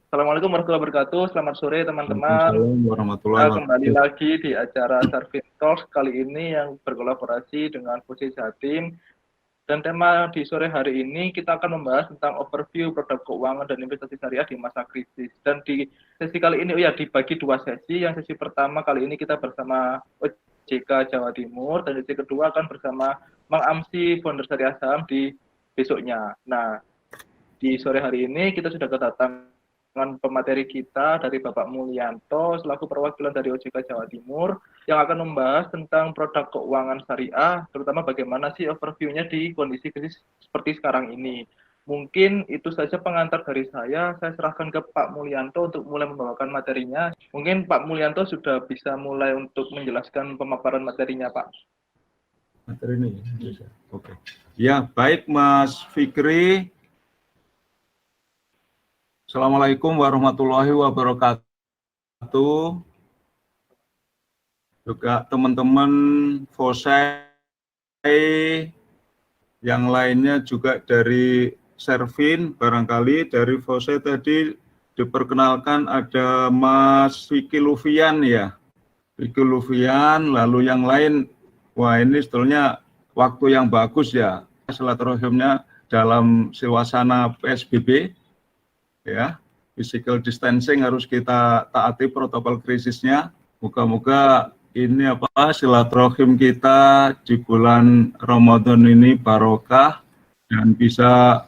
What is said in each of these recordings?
Assalamualaikum warahmatullahi wabarakatuh. Selamat sore teman-teman. Waalaikumsalam warahmatullahi Kita kembali wabarakatuh. lagi di acara Sarfin Talks kali ini yang berkolaborasi dengan Fusi Jatim. Dan tema di sore hari ini kita akan membahas tentang overview produk keuangan dan investasi syariah di masa krisis. Dan di sesi kali ini dibagi dua sesi. Yang sesi pertama kali ini kita bersama OJK Jawa Timur dan sesi kedua akan bersama Mang Amsi, founder Syariah Saham di besoknya. Nah, di sore hari ini kita sudah kedatangan pemateri kita dari Bapak Mulyanto selaku perwakilan dari OJK Jawa Timur yang akan membahas tentang produk keuangan syariah, terutama bagaimana sih overview-nya di kondisi krisis seperti sekarang ini. Mungkin itu saja pengantar dari saya serahkan ke Pak Mulyanto untuk mulai membawakan materinya. Mungkin Pak Mulyanto sudah bisa mulai untuk menjelaskan pemaparan materinya, Pak. Materi ini, oke. Ya, baik Mas Fikri. Assalamualaikum warahmatullahi wabarakatuh. Juga teman-teman FOSEI yang lainnya juga dari Servin, barangkali dari FOSEI tadi diperkenalkan ada Mas Vicky Lufian ya. Vicky Lufian, lalu yang lain, wah ini sebetulnya waktu yang bagus ya. Silaturahimnya dalam suasana PSBB. Ya, physical distancing harus kita taati protokol krisisnya. Moga-moga ini silaturahim kita di bulan Ramadan ini barokah dan bisa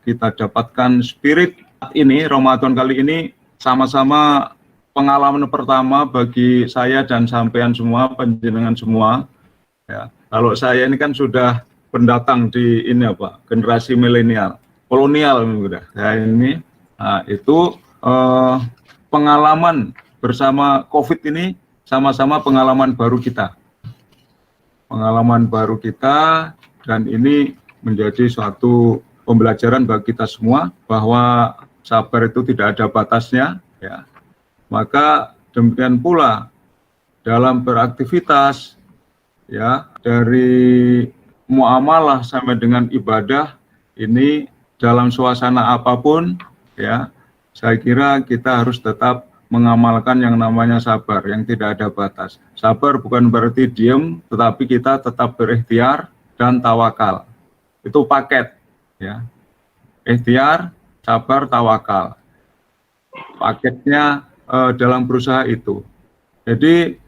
kita dapatkan spirit ini Ramadan kali ini sama-sama pengalaman pertama bagi saya dan sampean semua, panjenengan semua. Ya, kalau saya ini kan sudah pendatang di ini generasi milenial. Kolonial udah. Nah, ini itu pengalaman bersama COVID ini sama-sama pengalaman baru kita. Pengalaman baru kita dan ini menjadi suatu pembelajaran bagi kita semua bahwa sabar itu tidak ada batasnya ya. Maka demikian pula dalam beraktivitas ya dari muamalah sampai dengan ibadah ini dalam suasana apapun, ya, saya kira kita harus tetap mengamalkan yang namanya sabar, yang tidak ada batas. Sabar bukan berarti diam, tetapi kita tetap berikhtiar dan tawakal. Itu paket, ya. Ikhtiar, sabar, tawakal. Paketnya dalam berusaha itu. Jadi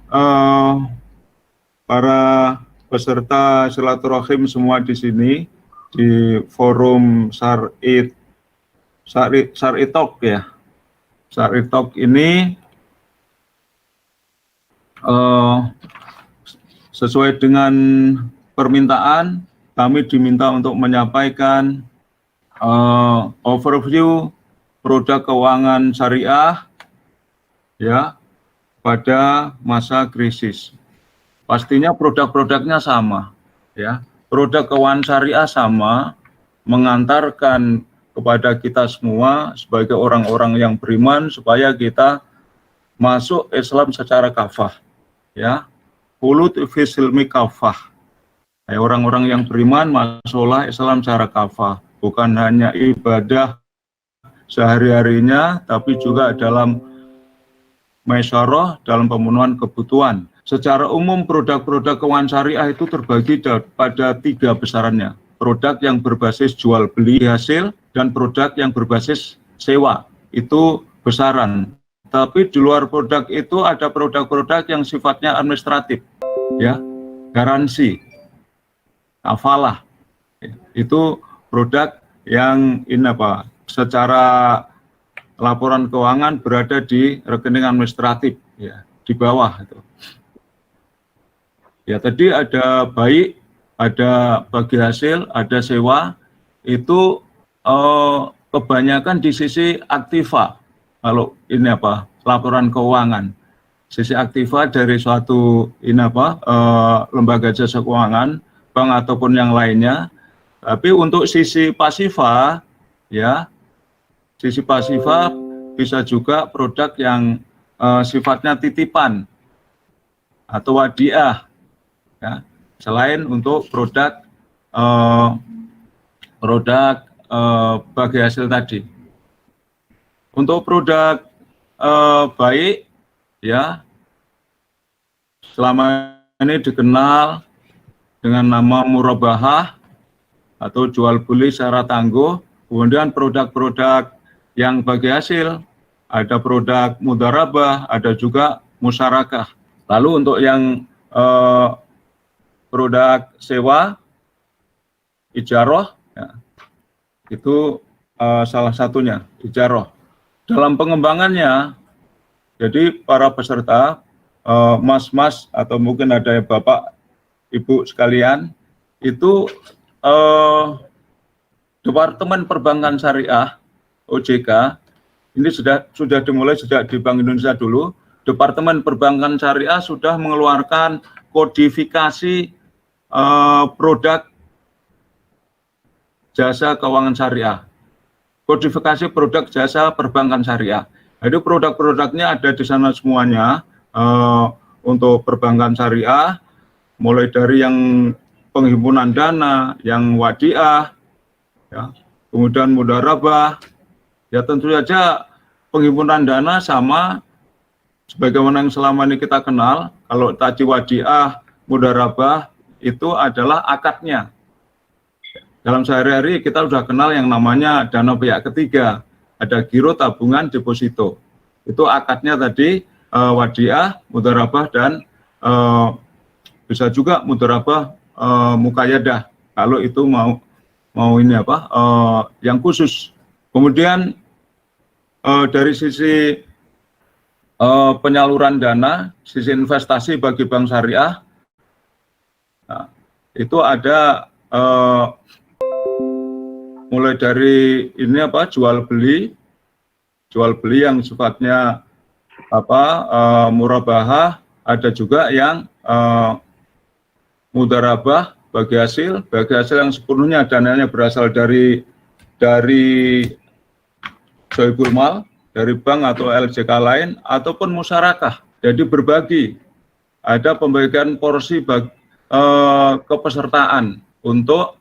para peserta silaturahim semua di sini, di forum Syaritalk ya. Syaritalk ini sesuai dengan permintaan kami diminta untuk menyampaikan overview produk keuangan syariah ya pada masa krisis. Pastinya produk-produknya sama ya. Produk keuangan syariah sama, mengantarkan kepada kita semua sebagai orang-orang yang beriman supaya kita masuk Islam secara kafah, ya. Khulud fi silmi kafah. Orang-orang yang beriman masuklah Islam secara kafah, bukan hanya ibadah sehari-harinya, tapi juga dalam maisyaroh, dalam pemenuhan kebutuhan. Secara umum produk-produk keuangan syariah itu terbagi pada 3 besarannya. Produk yang berbasis jual beli hasil dan produk yang berbasis sewa. Itu besaran. Tapi di luar produk itu ada produk-produk yang sifatnya administratif. Ya, garansi, kafalah. Itu produk yang secara laporan keuangan berada di rekening administratif ya, di bawah itu. Ya tadi ada baik, ada bagi hasil, ada sewa, itu kebanyakan di sisi aktiva. Kalau ini laporan keuangan, sisi aktiva dari suatu lembaga jasa keuangan, bank ataupun yang lainnya. Tapi untuk sisi pasifa, ya, sisi pasifa bisa juga produk yang sifatnya titipan atau wadiah. Ya, selain untuk produk bagi hasil tadi. Untuk produk baik, ya, selama ini dikenal dengan nama murabahah atau jual beli secara tangguh. Kemudian produk-produk yang bagi hasil, ada produk mudharabah, ada juga musyarakah. Lalu untuk yang produk sewa, ijaroh, ya, itu salah satunya, ijaroh. Dalam pengembangannya, jadi para peserta, mas-mas atau mungkin ada bapak, ibu sekalian, itu Departemen Perbankan Syariah (OJK) ini sudah dimulai sejak di Bank Indonesia dulu. Departemen Perbankan Syariah sudah mengeluarkan kodifikasi produk jasa keuangan syariah. Kodifikasi produk jasa perbankan syariah. Jadi produk-produknya ada di sana semuanya untuk perbankan syariah, mulai dari yang penghimpunan dana, yang wadiah, ya, kemudian mudharabah, ya tentu saja penghimpunan dana sama sebagaimana yang selama ini kita kenal. Kalau tadi wadiah, mudharabah itu adalah akadnya. Dalam sehari-hari kita sudah kenal yang namanya dana pihak ketiga, ada giro, tabungan, deposito. Itu akadnya tadi wadiah, mudharabah, dan bisa juga mudharabah muqayyadah. Kalau itu mau ini apa? Yang khusus. Kemudian dari sisi penyaluran dana, sisi investasi bagi bank syariah, nah, itu ada mulai dari ini apa, jual beli yang sifatnya apa, murabahah, ada juga yang mudharabah bagi hasil yang sepenuhnya dananya berasal dari Sohibul Mal, dari bank atau LJK lain, ataupun musyarakah. Jadi berbagi, ada pembagian porsi kepesertaan untuk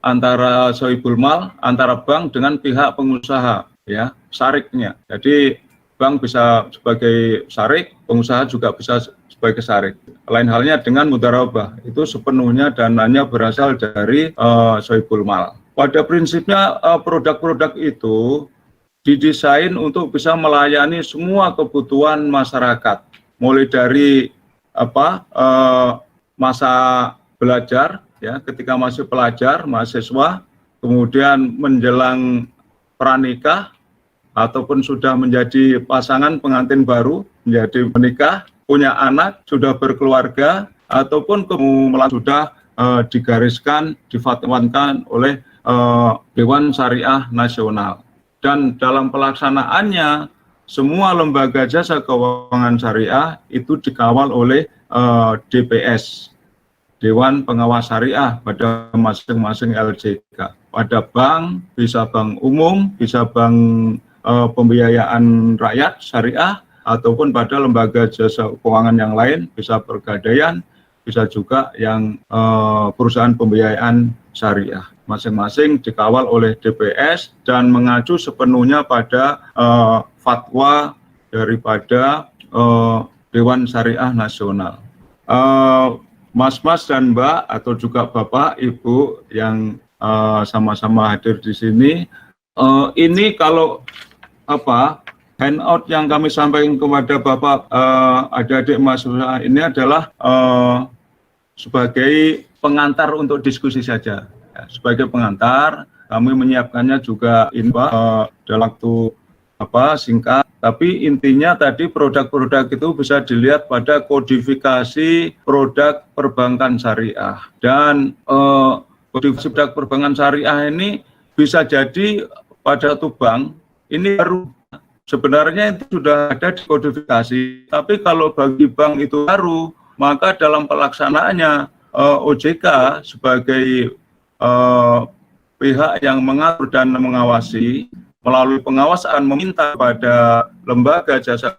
antara Sohibul Mal, antara bank dengan pihak pengusaha, ya, syariknya. Jadi bank bisa sebagai syarik, pengusaha juga bisa sebagai syarik. Lain halnya dengan mudharabah, itu sepenuhnya dananya berasal dari Sohibul Mal. Pada prinsipnya produk-produk itu didesain untuk bisa melayani semua kebutuhan masyarakat, mulai dari apa, masa belajar, ya, ketika masih pelajar, mahasiswa, kemudian menjelang pranikah, ataupun sudah menjadi pasangan pengantin baru, menjadi menikah, punya anak, sudah berkeluarga, ataupun kemudian sudah digariskan, difatwakan oleh Dewan Syariah Nasional. Dan dalam pelaksanaannya, semua lembaga jasa keuangan syariah itu dikawal oleh DPS, Dewan Pengawas Syariah, pada masing-masing LJK. Pada bank, bisa bank umum, bisa bank pembiayaan rakyat syariah, ataupun pada lembaga jasa keuangan yang lain, bisa Pegadaian, bisa juga yang perusahaan pembiayaan syariah. Masing-masing dikawal oleh DPS dan mengacu sepenuhnya pada fatwa daripada Dewan Syariah Nasional. Mas-mas dan Mbak, atau juga Bapak, Ibu yang sama-sama hadir di sini, ini kalau apa, handout yang kami sampaikan kepada Bapak, adik-adik mahasiswa ini adalah sebagai pengantar untuk diskusi saja. Ya, sebagai pengantar, kami menyiapkannya juga dalam waktu singkat. Tapi intinya tadi produk-produk itu bisa dilihat pada kodifikasi produk perbankan syariah. Dan kodifikasi produk perbankan syariah ini bisa jadi pada satu bank ini baru. Sebenarnya itu sudah ada di kodifikasi, tapi kalau bagi bank itu baru, maka dalam pelaksanaannya OJK sebagai pihak yang mengatur dan mengawasi, melalui pengawasan meminta pada lembaga jasa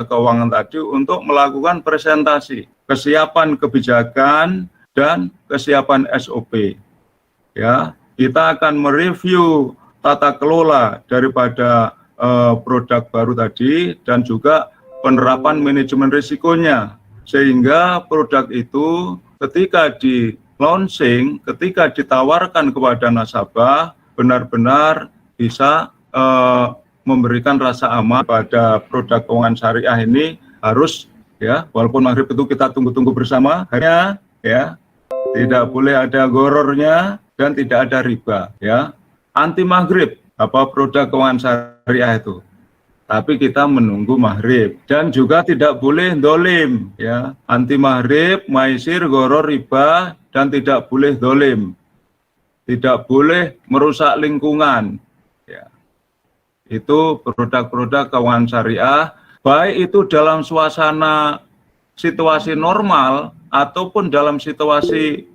keuangan tadi untuk melakukan presentasi kesiapan kebijakan dan kesiapan SOP. Ya, kita akan mereview tata kelola daripada produk baru tadi dan juga penerapan manajemen risikonya, sehingga produk itu ketika di launching, ketika ditawarkan kepada nasabah benar-benar bisa memberikan rasa aman pada produk keuangan syariah ini. Harus ya, walaupun maghrib itu kita tunggu-tunggu bersama, hanya ya tidak boleh ada gorornya dan tidak ada riba ya. Anti maghrib apa produk keuangan syariah itu, tapi kita menunggu maghrib, dan juga tidak boleh dolim ya. Anti maghrib, maisir, goror, riba, dan tidak boleh dolim, tidak boleh merusak lingkungan ya. Itu produk-produk keuangan syariah, baik itu dalam suasana situasi normal ataupun dalam situasi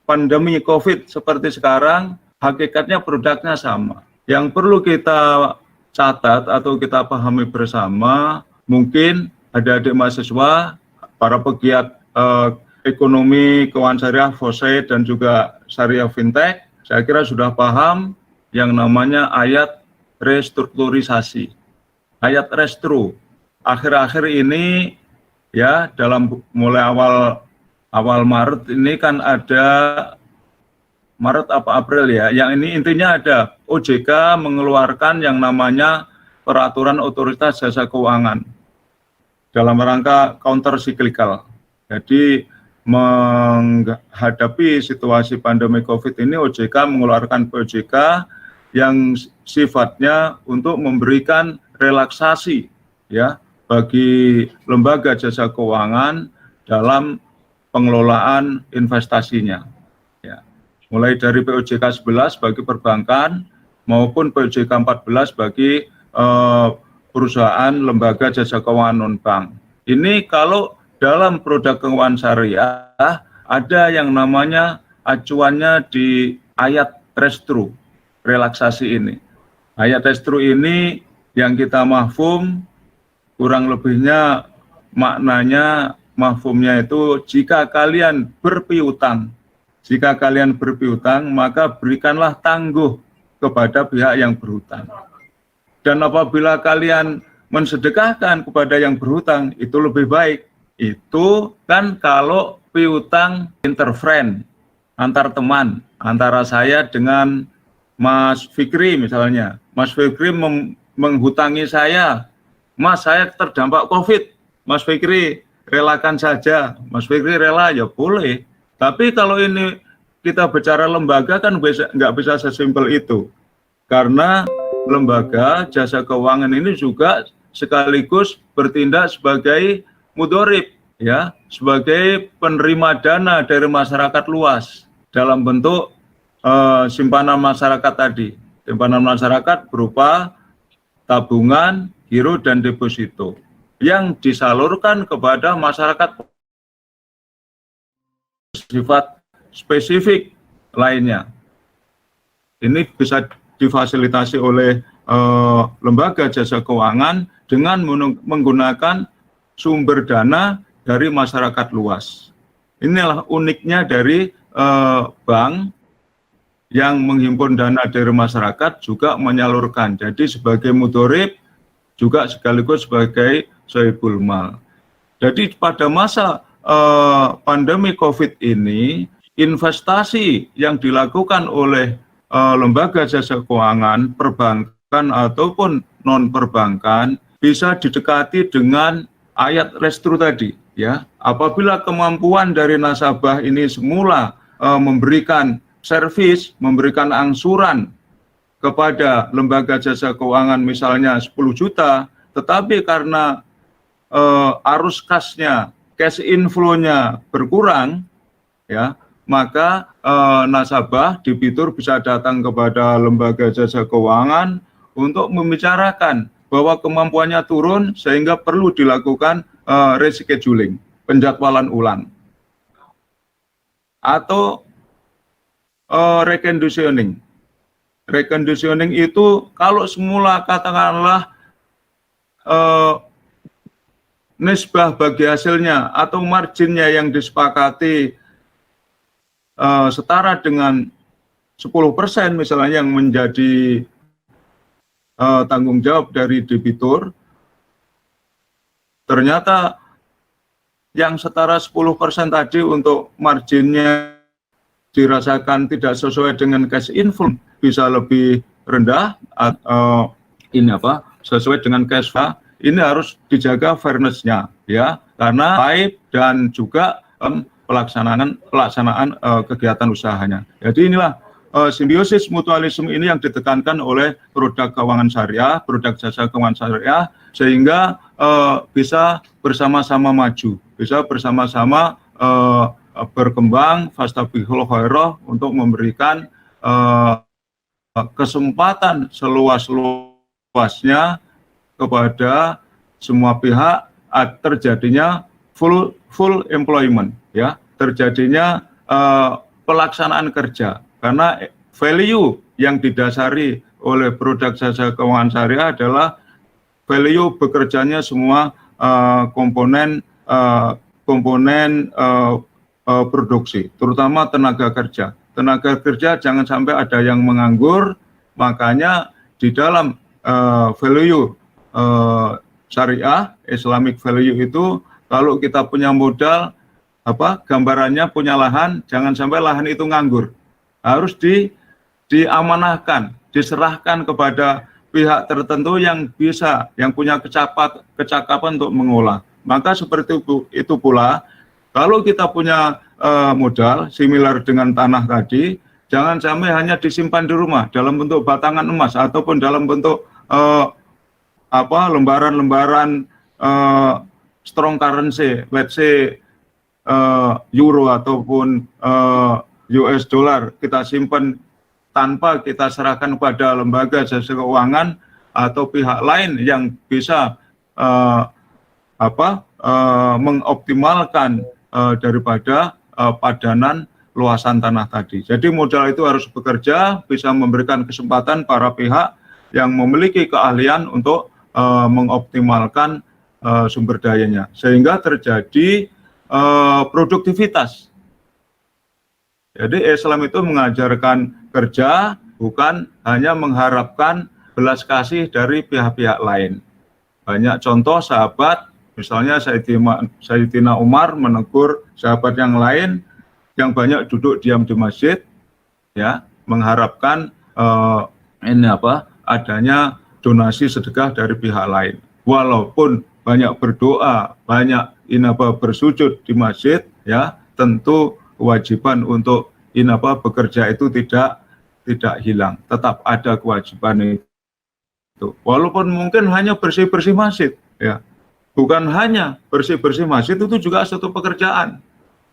pandemi COVID seperti sekarang, hakikatnya produknya sama. Yang perlu kita catat atau kita pahami bersama, mungkin adik-adik mahasiswa, para pegiat ekonomi keuangan syariah, FOSE, dan juga syariah fintech, saya kira sudah paham yang namanya ayat restrukturisasi, ayat restru. Akhir-akhir ini ya, dalam mulai awal Maret ini kan ada, Maret apa April ya, yang ini intinya ada OJK mengeluarkan yang namanya peraturan otoritas jasa keuangan dalam rangka counter cyclical. Jadi menghadapi situasi pandemi COVID ini, OJK mengeluarkan POJK yang sifatnya untuk memberikan relaksasi ya bagi lembaga jasa keuangan dalam pengelolaan investasinya. Ya. Mulai dari POJK 11 bagi perbankan maupun POJK 14 bagi perusahaan lembaga jasa keuangan non-bank. Ini kalau dalam produk keuangan syariah ada yang namanya acuannya di ayat restru, relaksasi ini. Ayat restru ini yang kita mahfum kurang lebihnya maknanya, mahfumnya itu jika kalian berpiutang, maka berikanlah tangguh kepada pihak yang berhutang. Dan apabila kalian mensedekahkan kepada yang berhutang, itu lebih baik. Itu kan kalau piutang interfriend, antar teman, antara saya dengan Mas Fikri misalnya. Mas Fikri menghutangi saya, Mas saya terdampak COVID, Mas Fikri relakan saja. Mas Fikri rela, ya boleh. Tapi kalau ini kita bicara lembaga kan nggak bisa sesimpel itu. Karena lembaga jasa keuangan ini juga sekaligus bertindak sebagai mudorib, ya, sebagai penerima dana dari masyarakat luas dalam bentuk simpanan masyarakat tadi. Simpanan masyarakat berupa tabungan, giro, dan deposito yang disalurkan kepada masyarakat sifat spesifik lainnya. Ini bisa difasilitasi oleh lembaga jasa keuangan dengan menggunakan sumber dana dari masyarakat luas. Inilah uniknya dari bank yang menghimpun dana dari masyarakat juga menyalurkan. Jadi sebagai mudorib juga sekaligus sebagai sohibul mal. Jadi pada masa pandemi COVID ini, investasi yang dilakukan oleh lembaga jasa keuangan, perbankan ataupun non-perbankan bisa didekati dengan ayat restru tadi, ya. Apabila kemampuan dari nasabah ini semula memberikan servis, memberikan angsuran kepada lembaga jasa keuangan misalnya 10 juta, tetapi karena arus kasnya, cash inflow-nya berkurang, ya, maka nasabah debitur bisa datang kepada lembaga jasa keuangan untuk membicarakan bahwa kemampuannya turun sehingga perlu dilakukan rescheduling, penjadwalan ulang, atau reconditioning. Reconditioning itu kalau semula katakanlah nisbah bagi hasilnya atau marginnya yang disepakati setara dengan 10% misalnya yang menjadi tanggung jawab dari debitur, ternyata yang setara 10% tadi untuk marginnya dirasakan tidak sesuai dengan cash inflow, bisa lebih rendah, sesuai dengan cash flow. Ini harus dijaga fairness-nya, ya, karena baik dan juga pelaksanaan kegiatan usahanya. Jadi inilah simbiosis mutualisme ini yang ditekankan oleh produk keuangan syariah, produk jasa keuangan syariah, sehingga bisa bersama-sama maju, bisa bersama-sama berkembang fastabiqul khairat untuk memberikan kesempatan seluas-luasnya kepada semua pihak terjadinya full employment, ya, terjadinya pelaksanaan kerja, karena value yang didasari oleh produk jasa keuangan syariah adalah value bekerjanya semua komponen produksi, terutama tenaga kerja. Tenaga kerja jangan sampai ada yang menganggur, makanya di dalam value syariah, Islamic value itu, kalau kita punya modal, gambarannya punya lahan, jangan sampai lahan itu nganggur. Harus diamanahkan, diserahkan kepada pihak tertentu yang bisa, yang punya kecakapan untuk mengolah. Maka seperti itu pula, kalau kita punya modal similar dengan tanah tadi, jangan sampai hanya disimpan di rumah dalam bentuk batangan emas ataupun dalam bentuk lembaran-lembaran strong currency, let's say euro ataupun US dollar, kita simpan tanpa kita serahkan kepada lembaga jasa keuangan atau pihak lain yang bisa mengoptimalkan daripada padanan luasan tanah tadi. Jadi modal itu harus bekerja, bisa memberikan kesempatan para pihak yang memiliki keahlian untuk mengoptimalkan sumber dayanya, sehingga terjadi produktivitas. Jadi Islam itu mengajarkan kerja, bukan hanya mengharapkan belas kasih dari pihak-pihak lain. Banyak contoh sahabat, misalnya Sayyidina Umar menegur sahabat yang lain yang banyak duduk diam di masjid, ya, mengharapkan adanya donasi sedekah dari pihak lain. Walaupun banyak berdoa, banyak bersujud di masjid, ya, tentu kewajiban untuk bekerja itu tidak hilang, tetap ada kewajiban itu. Walaupun mungkin hanya bersih-bersih masjid, ya, bukan hanya bersih-bersih masjid, itu juga satu pekerjaan,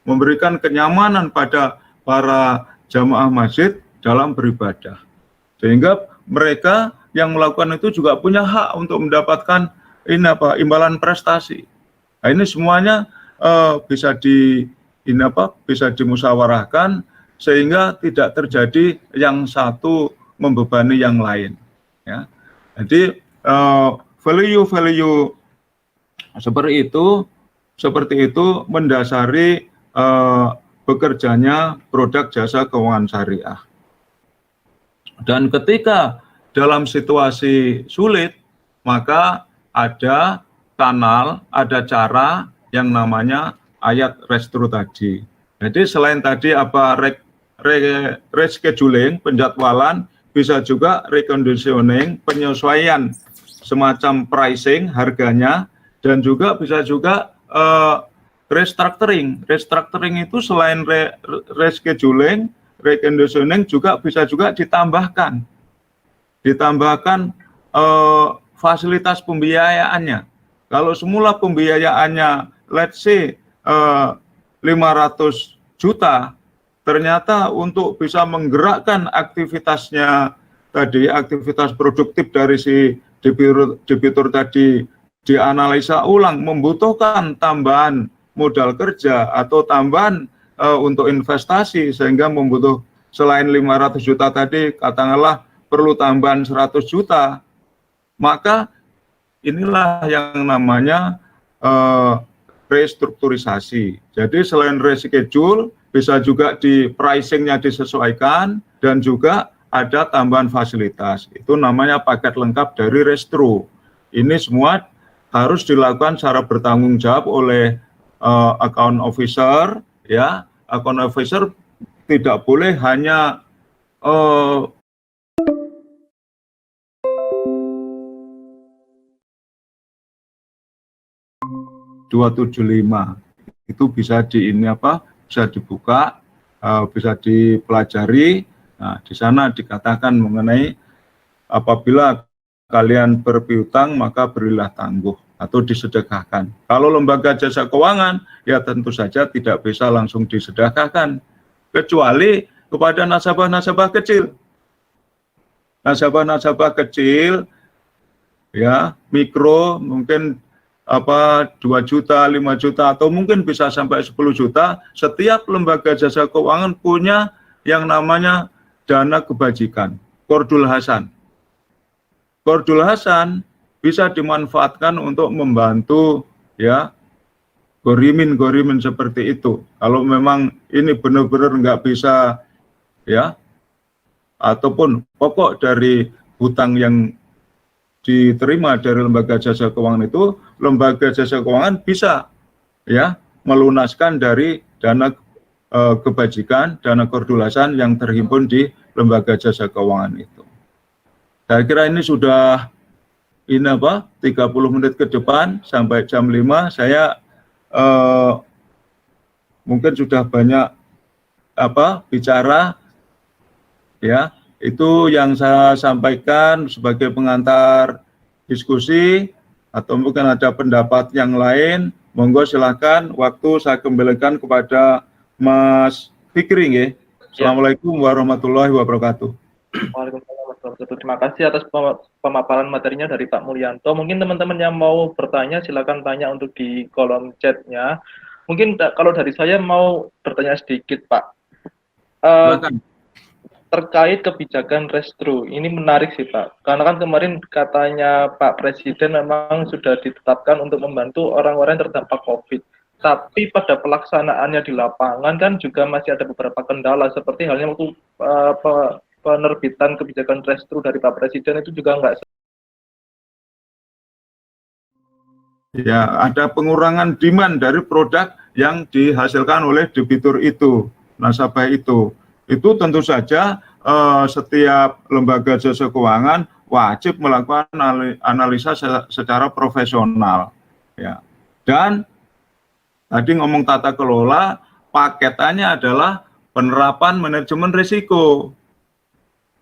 memberikan kenyamanan pada para jamaah masjid dalam beribadah, sehingga mereka yang melakukan itu juga punya hak untuk mendapatkan imbalan prestasi. Nah, ini semuanya bisa dimusyawarahkan sehingga tidak terjadi yang satu membebani yang lain, ya. Jadi value seperti itu mendasari bekerjanya produk jasa keuangan syariah. Dan ketika dalam situasi sulit, maka ada kanal, ada cara yang namanya ayat restru tadi. Jadi selain tadi rescheduling, penjadwalan, bisa juga reconditioning, penyesuaian semacam pricing harganya, dan juga bisa juga restructuring. Restructuring itu selain rescheduling, reconditioning juga bisa juga ditambahkan fasilitas pembiayaannya. Kalau semula pembiayaannya let's say 500 juta, ternyata untuk bisa menggerakkan aktivitasnya tadi, aktivitas produktif dari si debitur tadi dianalisa ulang, membutuhkan tambahan modal kerja atau tambahan untuk investasi, sehingga membutuhkan selain 500 juta tadi, katakanlah perlu tambahan 100 juta, maka inilah yang namanya restrukturisasi. Jadi selain reschedule, bisa juga di pricingnya disesuaikan, dan juga ada tambahan fasilitas. Itu namanya paket lengkap dari Restro. Ini semua harus dilakukan secara bertanggung jawab oleh account officer, ya. Account officer tidak boleh hanya 275 itu bisa bisa dibuka, bisa dipelajari. Nah, di sana dikatakan mengenai apabila kalian berpiutang maka berilah tangguh atau disedekahkan. Kalau lembaga jasa keuangan ya tentu saja tidak bisa langsung disedekahkan kecuali kepada nasabah-nasabah kecil. Nasabah-nasabah kecil ya, mikro mungkin 2 juta, 5 juta, atau mungkin bisa sampai 10 juta, setiap lembaga jasa keuangan punya yang namanya dana kebajikan, Qardul Hasan. Qardul Hasan bisa dimanfaatkan untuk membantu ya gorimin seperti itu. Kalau memang ini benar-benar nggak bisa ya, ataupun pokok dari hutang yang diterima dari lembaga jasa keuangan itu, lembaga jasa keuangan bisa ya melunaskan dari dana kebajikan, dana Qardul Hasan yang terhimpun di lembaga jasa keuangan itu. Saya kira ini sudah 30 menit ke depan sampai jam 5 saya mungkin sudah banyak bicara ya. Itu yang saya sampaikan sebagai pengantar diskusi, atau mungkin ada pendapat yang lain, monggo silakan. Waktu saya kembalikan kepada Mas Fikri nggih. Assalamualaikum warahmatullahi wabarakatuh. Waalaikumsalam warahmatullahi wabarakatuh. Terima kasih atas pemaparan materinya dari Pak Mulyanto. Mungkin teman-teman yang mau bertanya silakan tanya untuk di kolom chatnya. Mungkin kalau dari saya mau bertanya sedikit, Pak. Silakan. Terkait kebijakan Restro, ini menarik sih Pak, karena kan kemarin katanya Pak Presiden memang sudah ditetapkan untuk membantu orang-orang yang terdampak COVID, tapi pada pelaksanaannya di lapangan kan juga masih ada beberapa kendala, seperti halnya waktu penerbitan kebijakan Restro dari Pak Presiden itu juga nggak. Ya, ada pengurangan demand dari produk yang dihasilkan oleh debitur itu, nasabah itu. Itu tentu saja setiap lembaga jasa keuangan wajib melakukan analisa secara profesional. Ya. Dan tadi ngomong tata kelola, paketannya adalah penerapan manajemen risiko.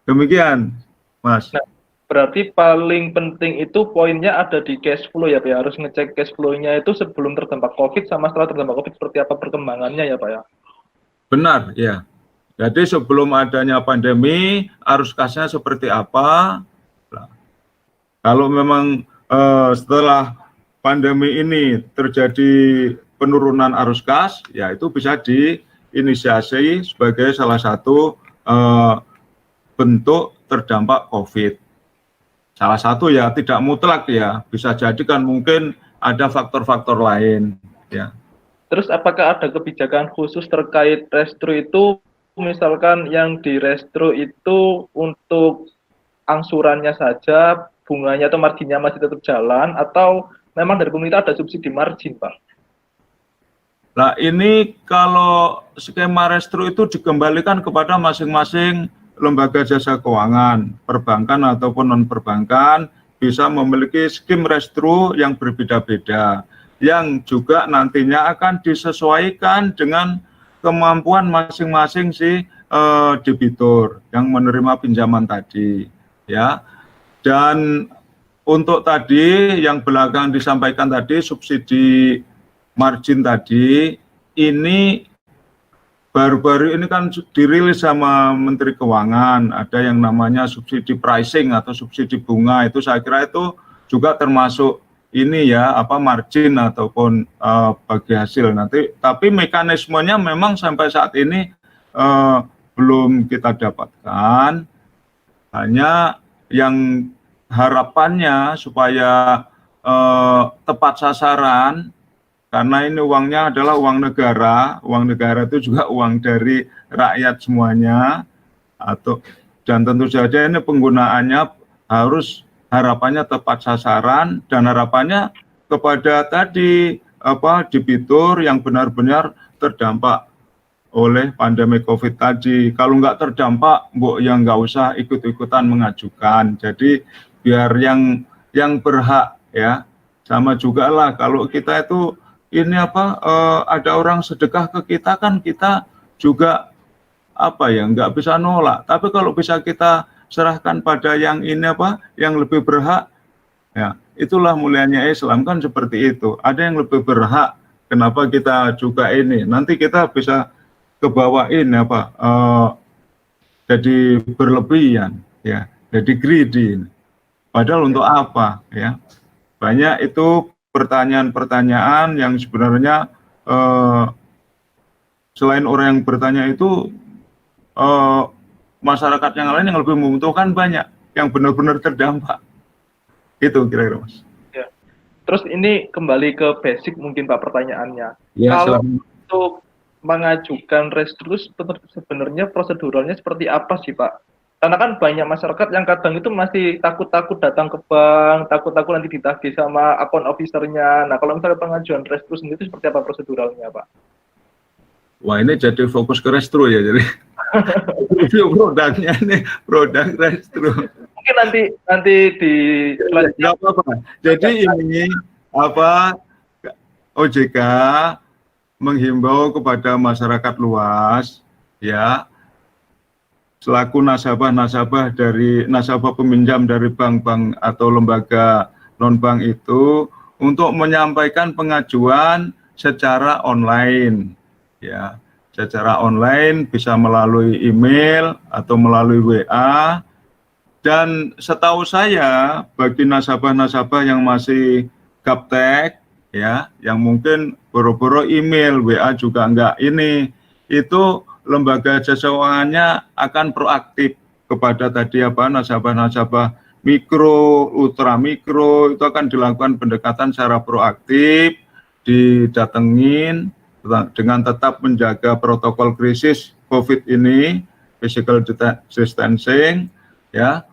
Demikian, Mas. Nah, berarti paling penting itu poinnya ada di cash flow ya Pak ya, harus ngecek cash flow-nya itu sebelum terdampak COVID sama setelah terdampak COVID seperti apa perkembangannya ya Pak ya. Benar, ya. Jadi sebelum adanya pandemi, arus kasnya seperti apa? Nah, kalau memang setelah pandemi ini terjadi penurunan arus kas, ya itu bisa diinisiasi sebagai salah satu bentuk terdampak COVID. Salah satu ya, tidak mutlak ya, bisa jadi kan mungkin ada faktor-faktor lain. Ya. Terus apakah ada kebijakan khusus terkait Restro itu? Misalkan yang di Restro itu untuk angsurannya saja, bunganya atau marginnya masih tetap jalan, atau memang dari pemerintah ada subsidi margin, Pak? Nah ini kalau skema Restro itu dikembalikan kepada masing-masing lembaga jasa keuangan, perbankan ataupun non-perbankan, bisa memiliki skim Restro yang berbeda-beda, yang juga nantinya akan disesuaikan dengan kemampuan masing-masing si debitur yang menerima pinjaman tadi, ya. Dan untuk tadi yang belakang disampaikan tadi subsidi margin tadi, ini baru-baru ini kan dirilis sama Menteri Keuangan, ada yang namanya subsidi pricing atau subsidi bunga, itu saya kira itu juga termasuk ini ya, margin ataupun bagi hasil nanti. Tapi mekanismenya memang sampai saat ini belum kita dapatkan. Hanya yang harapannya supaya tepat sasaran, karena ini uangnya adalah uang negara itu juga uang dari rakyat semuanya, dan tentu saja ini penggunaannya harus harapannya tepat sasaran dan harapannya kepada tadi debitur yang benar-benar terdampak oleh pandemi COVID tadi. Kalau nggak terdampak, yang nggak usah ikut-ikutan mengajukan. Jadi biar yang berhak ya, sama juga lah kalau kita itu ini ada orang sedekah ke kita kan kita juga nggak bisa nolak. Tapi kalau bisa kita serahkan pada yang ini yang lebih berhak, ya itulah mulianya Islam kan seperti itu. Ada yang lebih berhak, kenapa kita juga ini? Nanti kita bisa kebawain jadi berlebihan, ya, jadi greedy. Padahal untuk apa, ya? Banyak itu pertanyaan-pertanyaan yang sebenarnya selain orang yang bertanya itu masyarakat yang lain yang lebih membutuhkan banyak yang benar-benar terdampak. Itu kira-kira, Mas. Ya. Terus ini kembali ke basic mungkin Pak pertanyaannya. Ya, kalau silahkan. Untuk mengajukan restru sebenarnya proseduralnya seperti apa sih Pak? Karena kan banyak masyarakat yang kadang itu masih takut-takut datang ke bank, takut-takut nanti ditagih sama akun officer-nya. Nah, kalau misalnya pengajuan restru sendiri itu seperti apa proseduralnya Pak? Wah, ini jadi fokus ke restru ya, jadi review produknya ini produk restru. Mungkin nanti di nggak apa-apa. Jadi ini OJK menghimbau kepada masyarakat luas, ya, selaku nasabah peminjam dari bank-bank atau lembaga non-bank itu untuk menyampaikan pengajuan secara online, ya, secara online bisa melalui email atau melalui WA. Dan setahu saya bagi nasabah-nasabah yang masih gaptek, ya, yang mungkin boro-boro email, WA juga enggak ini, itu lembaga jasa keuangannya akan proaktif kepada tadi nasabah-nasabah mikro, ultra mikro, itu akan dilakukan pendekatan secara proaktif, didatengin dengan tetap menjaga protokol krisis COVID ini, physical distancing, ya,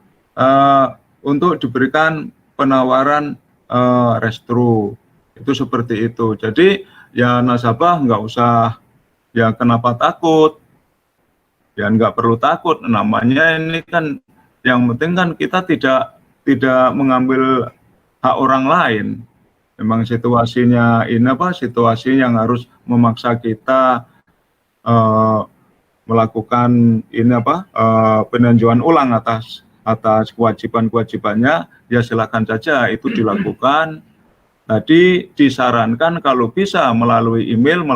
untuk diberikan penawaran restru. Itu seperti itu. Jadi ya nasabah nggak usah ya kenapa takut, ya nggak perlu takut. Namanya ini kan yang penting kan kita tidak mengambil hak orang lain. Memang situasinya ini situasi yang harus memaksa kita melakukan ini peninjauan ulang atas kewajiban-kewajibannya, ya silakan saja itu dilakukan. Tadi disarankan kalau bisa melalui email,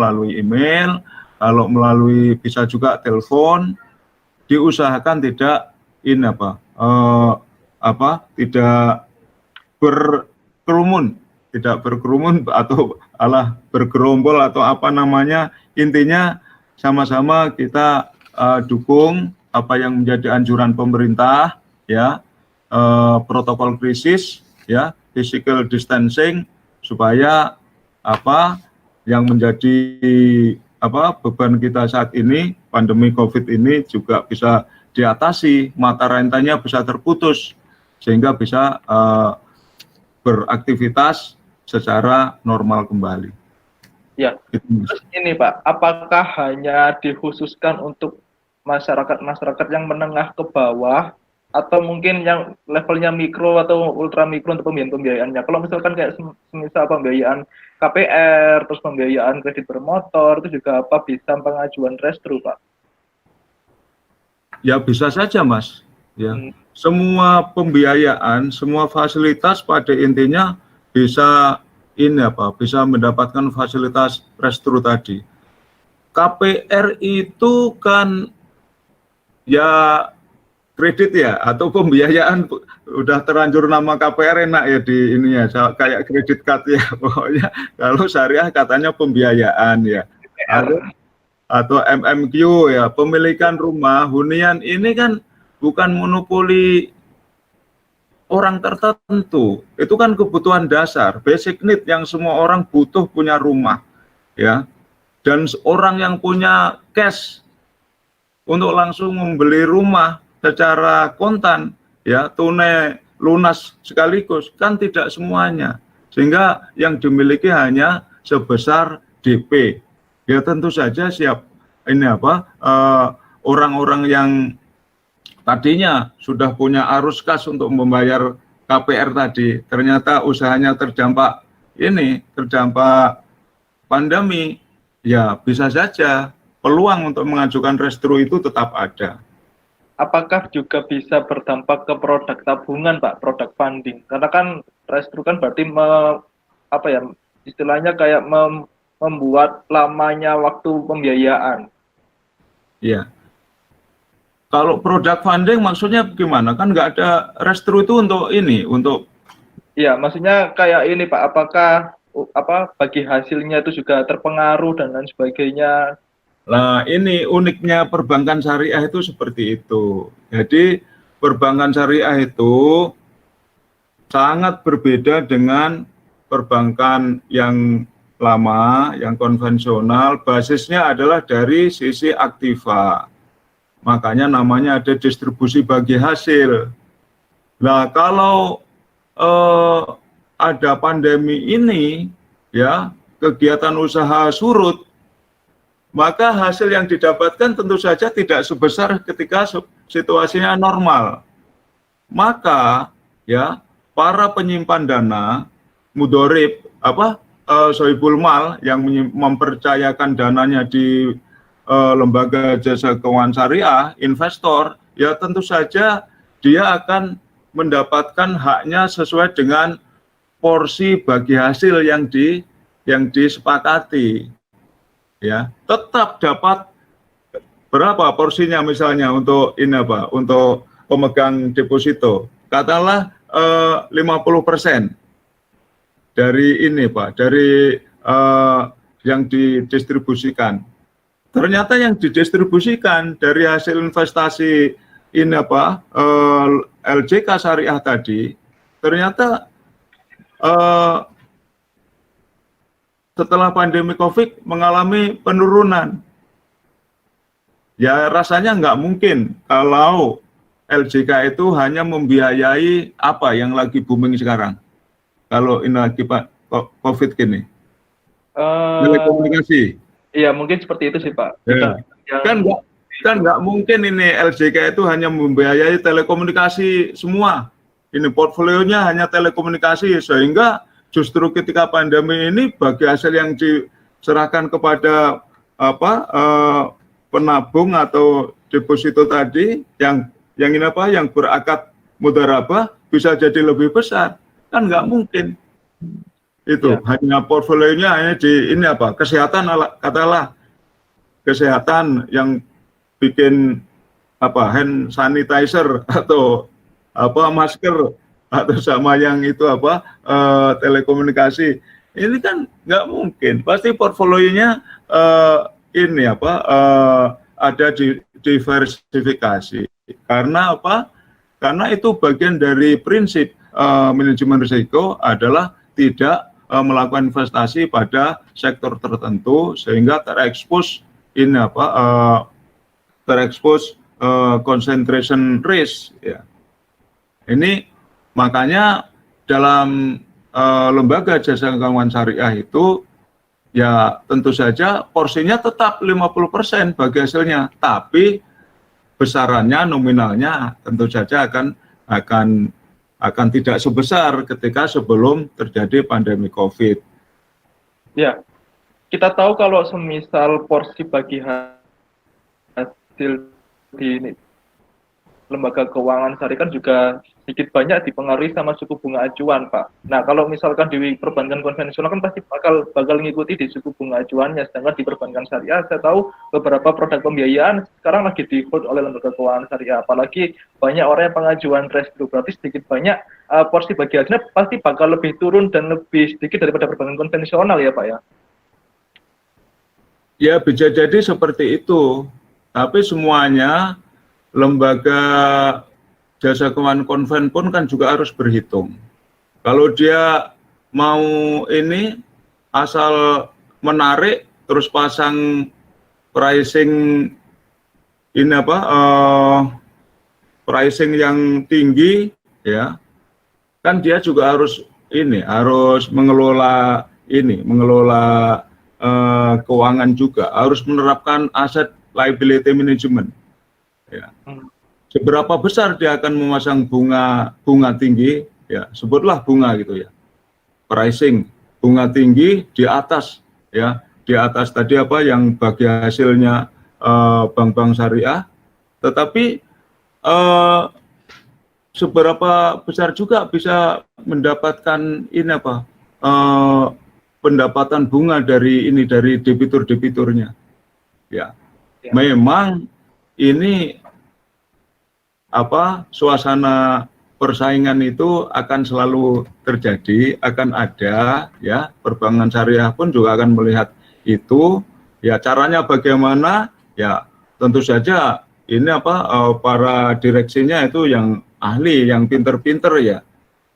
kalau melalui bisa juga telepon, diusahakan tidak ini tidak berkerumun atau bergerombol atau apa namanya. Intinya sama-sama kita dukung apa yang menjadi anjuran pemerintah, ya, protokol krisis, ya, physical distancing, supaya yang menjadi beban kita saat ini, pandemi COVID ini juga bisa diatasi, mata rantainya bisa terputus sehingga bisa beraktivitas secara normal kembali. Ya, terus ini Pak, apakah hanya dikhususkan untuk masyarakat yang menengah ke bawah, atau mungkin yang levelnya mikro atau ultra mikro untuk pembiayaannya? Kalau misalkan kayak misal pembiayaan KPR, terus pembiayaan kredit bermotor, itu juga bisa pengajuan restru Pak? Ya bisa saja Mas. Ya, semua pembiayaan, semua fasilitas pada intinya bisa bisa mendapatkan fasilitas restru tadi. KPR itu kan ya kredit ya, atau pembiayaan udah terlanjur nama KPR enak ya di ini ya, kayak kredit card ya, pokoknya kalau syariah katanya pembiayaan ya, atau MMQ ya, pemilikan rumah, hunian ini kan bukan monopoli orang tertentu, itu kan kebutuhan dasar, basic need yang semua orang butuh punya rumah, ya, dan orang yang punya cash untuk langsung membeli rumah secara kontan, ya tunai lunas sekaligus, kan tidak semuanya. Sehingga yang dimiliki hanya sebesar DP. Ya tentu saja orang-orang yang tadinya sudah punya arus kas untuk membayar KPR tadi, ternyata usahanya terdampak pandemi, ya bisa saja peluang untuk mengajukan restro itu tetap ada. Apakah juga bisa berdampak ke produk tabungan, Pak, produk funding? Karena kan restru kan berarti istilahnya kayak membuat lamanya waktu pembiayaan. Ya. Kalau produk funding maksudnya gimana? Kan nggak ada restru itu untuk. Iya, maksudnya kayak ini, Pak, apakah bagi hasilnya itu juga terpengaruh dan lain sebagainya? Nah, ini uniknya perbankan syariah itu seperti itu. Jadi, perbankan syariah itu sangat berbeda dengan perbankan yang lama, yang konvensional. Basisnya adalah dari sisi aktiva. Makanya namanya ada distribusi bagi hasil. Nah, kalau ada pandemi ini, ya, kegiatan usaha surut, maka hasil yang didapatkan tentu saja tidak sebesar ketika situasinya normal. Maka ya para penyimpan dana mudorib sohibul mal yang mempercayakan dananya di lembaga jasa keuangan syariah, investor, ya tentu saja dia akan mendapatkan haknya sesuai dengan porsi bagi hasil yang disepakati. Ya, tetap dapat berapa porsinya misalnya untuk untuk pemegang deposito. Katakanlah 50% dari dari yang didistribusikan. Ternyata yang didistribusikan dari hasil investasi LJK syariah tadi, ternyata setelah pandemi COVID mengalami penurunan. Ya rasanya nggak mungkin kalau LJK itu hanya membiayai apa yang lagi booming sekarang. Kalau ini lagi Pak COVID gini. Telekomunikasi. Iya mungkin seperti itu sih Pak. Ya. Kan nggak mungkin ini LJK itu hanya membiayai telekomunikasi semua. Ini portfolionya hanya telekomunikasi, sehingga justru ketika pandemi ini bagi hasil yang diserahkan kepada penabung atau deposito tadi yang berakad mudharabah bisa jadi lebih besar, kan nggak mungkin. Itu ya. Hanya portfolionya hanya di kesehatan, katakanlah kesehatan yang bikin hand sanitizer atau masker atau sama yang itu telekomunikasi, ini kan nggak mungkin. Pasti portfolionya ada diversifikasi. Karena karena itu bagian dari prinsip manajemen risiko adalah tidak melakukan investasi pada sektor tertentu sehingga terekspos concentration risk, ya. Ini makanya dalam lembaga jasa keuangan syariah itu ya tentu saja porsinya tetap 50% bagi hasilnya, tapi besarannya nominalnya tentu saja akan tidak sebesar ketika sebelum terjadi pandemi COVID. Ya, kita tahu kalau semisal porsi bagi hasil di lembaga keuangan syariah kan juga sedikit banyak dipengaruhi sama suku bunga acuan, Pak. Nah, kalau misalkan di perbankan konvensional kan pasti bakal mengikuti di suku bunga acuannya, sedangkan di perbankan syariah saya tahu beberapa produk pembiayaan sekarang lagi di-hold oleh lembaga keuangan syariah, apalagi banyak orang yang pengajuan restru, berarti sedikit banyak porsi bagi hasilnya pasti bakal lebih turun dan lebih sedikit daripada perbankan konvensional ya, Pak ya? Ya, bisa jadi seperti itu, tapi semuanya lembaga jasa keuangan konven pun kan juga harus berhitung. Kalau dia mau asal menarik terus pasang pricing pricing yang tinggi, ya, kan dia juga harus mengelola keuangan juga, harus menerapkan aset liability management. Ya. Seberapa besar dia akan memasang bunga tinggi, ya, sebutlah bunga gitu ya. Pricing bunga tinggi di atas, ya, di atas tadi apa yang bagi hasilnya bank-bank syariah, tetapi seberapa besar juga bisa mendapatkan pendapatan bunga dari debitur-debiturnya. Ya. Memang ini suasana persaingan itu akan selalu terjadi, akan ada, ya, perbankan syariah pun juga akan melihat itu, ya, caranya bagaimana, ya, tentu saja ini para direksinya itu yang ahli, yang pinter-pinter, ya,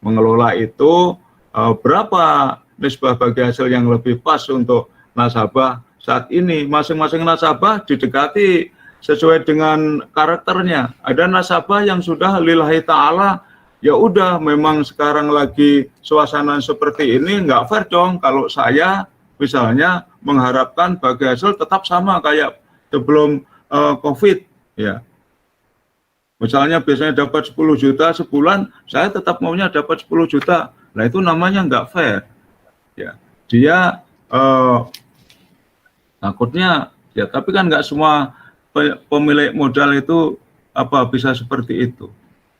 mengelola itu, berapa nisbah bagi hasil yang lebih pas untuk nasabah saat ini. Masing-masing nasabah didekati sesuai dengan karakternya. Ada nasabah yang sudah lillahi ta'ala, ya udah, memang sekarang lagi suasana seperti ini, nggak fair dong kalau saya misalnya mengharapkan bagi hasil tetap sama kayak sebelum COVID, ya. Misalnya biasanya dapat 10 juta sebulan, saya tetap maunya dapat 10 juta. Nah, itu namanya nggak fair. Ya, dia takutnya, ya, tapi kan nggak semua pemilik modal itu bisa seperti itu.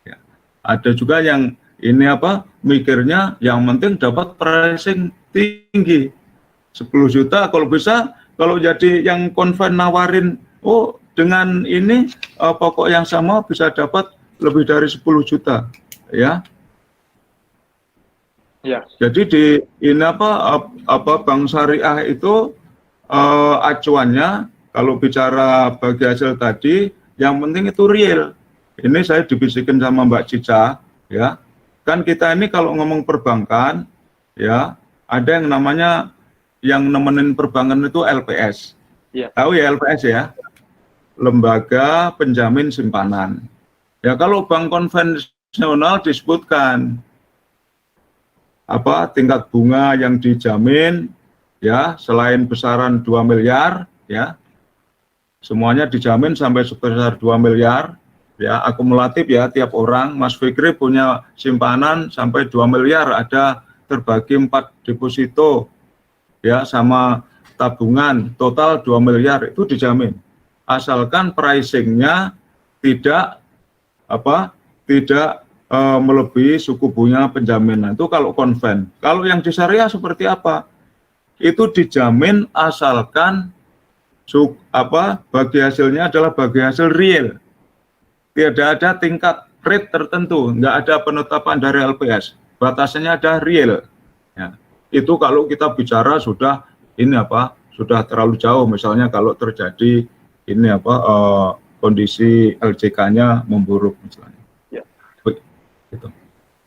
Ya. Ada juga yang mikirnya yang penting dapat pricing tinggi, 10 juta kalau bisa, kalau jadi yang konven nawarin, dengan ini pokok yang sama bisa dapat lebih dari 10 juta, ya. Ya. Jadi di bank syariah itu acuannya kalau bicara bagi hasil tadi, yang penting itu real. Ini saya dibisikin sama Mbak Cica, ya. Kan kita ini kalau ngomong perbankan, ya, ada yang namanya yang nemenin perbankan itu LPS. Ya. Tahu ya LPS, ya? Lembaga Penjamin Simpanan. Ya, kalau bank konvensional disebutkan tingkat bunga yang dijamin, ya, selain besaran 2 miliar, ya, semuanya dijamin sampai sebesar 2 miliar, ya, akumulatif, ya, tiap orang. Mas Fikri punya simpanan sampai 2 miliar, ada terbagi 4 deposito, ya, sama tabungan, total 2 miliar, itu dijamin. Asalkan pricingnya tidak melebihi suku bunga penjaminan. Itu kalau konven. Kalau yang di syariah seperti apa? Itu dijamin asalkan bagi hasilnya adalah bagi hasil real. Tidak ada tingkat rate tertentu, nggak ada penetapan dari LPS. Batasannya ada real. Ya. Itu kalau kita bicara sudah terlalu jauh, misalnya kalau terjadi kondisi LJK-nya memburuk misalnya. Ya. Gitu.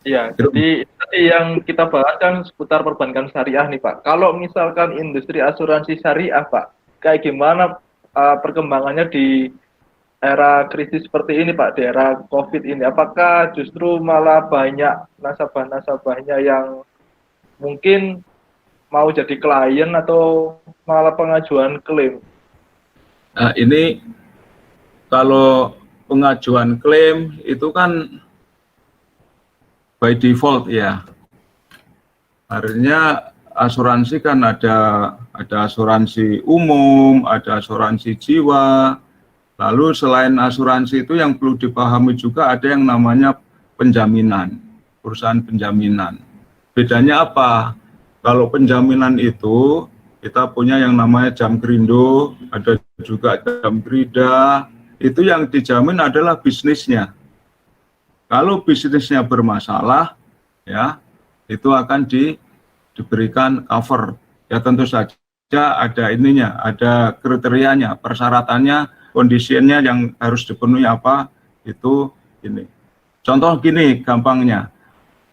Ya, jadi tadi yang kita bahas kan seputar perbankan syariah nih, Pak. Kalau misalkan industri asuransi syariah, Pak, kayak gimana perkembangannya di era krisis seperti ini, Pak, di era COVID ini? Apakah justru malah banyak nasabah-nasabahnya yang mungkin mau jadi klien atau malah pengajuan klaim? Nah, ini kalau pengajuan klaim itu kan by default, ya. Artinya asuransi kan ada asuransi umum, ada asuransi jiwa. Lalu selain asuransi itu yang perlu dipahami juga ada yang namanya penjaminan, perusahaan penjaminan. Bedanya apa? Kalau penjaminan itu kita punya yang namanya Jamkrindo, ada juga Jamkrida. Itu yang dijamin adalah bisnisnya. Kalau bisnisnya bermasalah, ya, itu akan diberikan cover. Ya, tentu saja ada ada kriterianya, persyaratannya, kondisinya yang harus dipenuhi itu ini. Contoh gini gampangnya,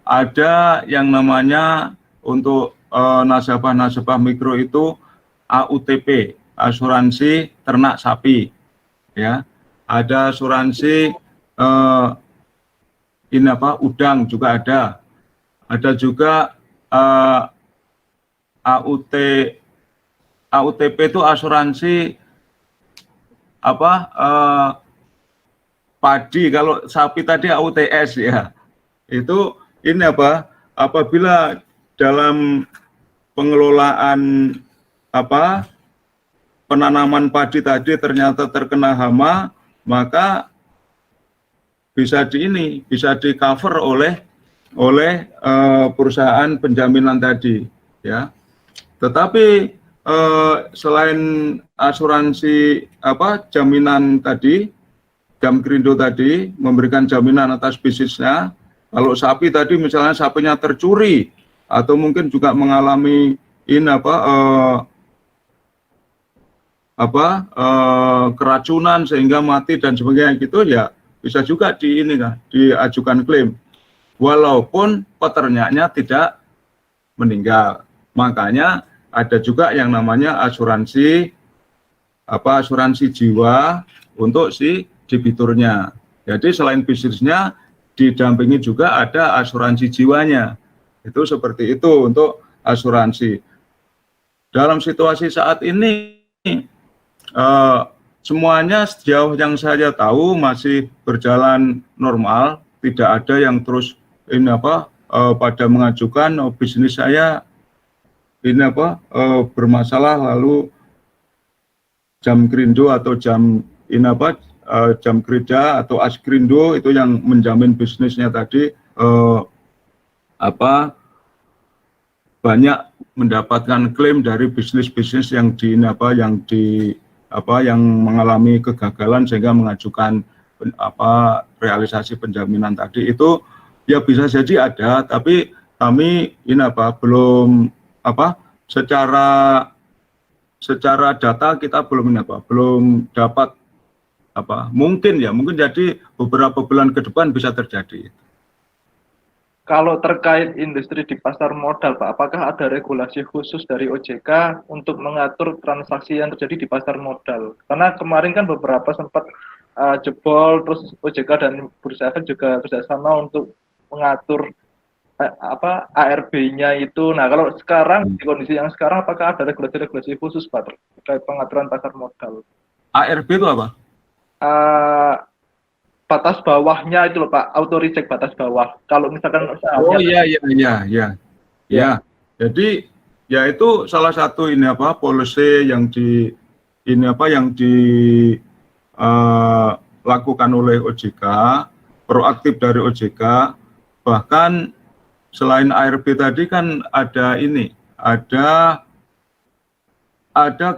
ada yang namanya untuk nasabah-nasabah mikro itu AUTP, asuransi ternak sapi, ya. Ada asuransi ini apa udang juga ada juga AUTP itu asuransi apa padi, kalau sapi tadi AUTS ya. Itu ini apa apabila dalam pengelolaan apa penanaman padi tadi ternyata terkena hama, maka bisa di cover oleh perusahaan penjaminan tadi ya. Tetapi selain asuransi apa jaminan tadi, Jamkrindo tadi memberikan jaminan atas bisnisnya. Kalau sapi tadi misalnya sapinya tercuri atau mungkin juga mengalami ini keracunan sehingga mati dan sebagainya gitu ya, bisa juga diajukan klaim walaupun peternaknya tidak meninggal. Makanya ada juga yang namanya asuransi jiwa untuk si debiturnya. Jadi selain bisnisnya didampingi juga ada asuransi jiwanya. Itu seperti itu untuk asuransi. Dalam situasi saat ini semuanya sejauh yang saya tahu masih berjalan normal, tidak ada yang terus pada mengajukan bisnis saya bermasalah lalu Jamkrindo atau Jamkrida atau Askrindo itu yang menjamin bisnisnya tadi banyak mendapatkan klaim dari bisnis-bisnis yang yang mengalami kegagalan sehingga mengajukan realisasi penjaminan tadi. Itu ya bisa jadi ada, tapi kami belum secara data kita belum dapat mungkin jadi beberapa bulan ke depan bisa terjadi. Kalau terkait industri di pasar modal, Pak, apakah ada regulasi khusus dari OJK untuk mengatur transaksi yang terjadi di pasar modal? Karena kemarin kan beberapa sempat jebol, terus OJK dan Bursa Efek juga kerjasama untuk mengatur ARB-nya itu. Nah, kalau sekarang di kondisi yang sekarang, apakah ada regulasi-regulasi khusus, Pak, terkait pengaturan pasar modal? ARB itu apa? Batas bawahnya itu loh, Pak, auto reject batas bawah. Kalau misalkan iya. Jadi ya itu salah satu policy yang dilakukan oleh OJK, proaktif dari OJK. Bahkan selain ARB tadi kan ada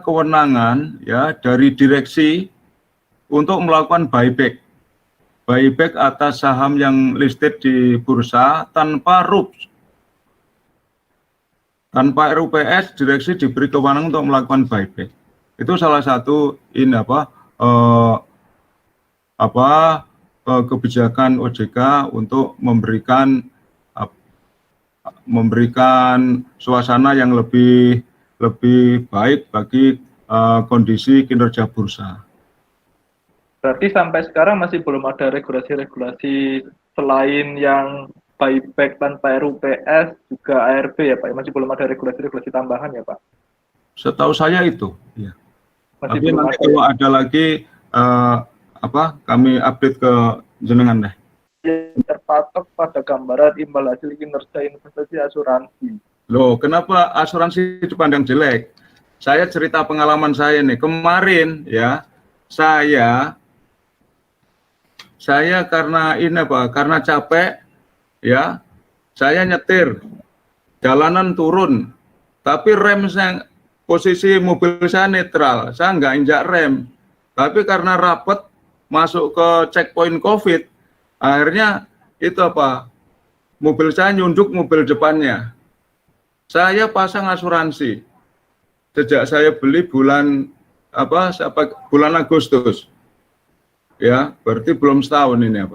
kewenangan ya dari direksi untuk melakukan buyback atas saham yang listed di bursa tanpa RUPS. Tanpa RUPS, direksi diberi kewenangan untuk melakukan buyback. Itu salah satu kebijakan OJK untuk memberikan suasana yang lebih baik bagi kondisi kinerja bursa. Berarti sampai sekarang masih belum ada regulasi-regulasi selain yang buyback tanpa RUPS, juga ARB ya, Pak? Masih belum ada regulasi-regulasi tambahan ya, Pak? Setahu saya itu, ya. Masih tapi nanti kalau ada lagi kami update ke jenengan deh. Yang terpatok pada gambaran imbal hasil kinerja investasi asuransi. Loh, kenapa asuransi dipandang jelek? Saya cerita pengalaman saya nih. Kemarin ya, saya karena capek ya, saya nyetir, jalanan turun, tapi posisi mobil saya netral, saya nggak injak rem. Tapi karena rapet masuk ke checkpoint COVID, akhirnya mobil saya nyunduk mobil depannya. Saya pasang asuransi sejak saya beli bulan Agustus. Ya, berarti belum setahun ini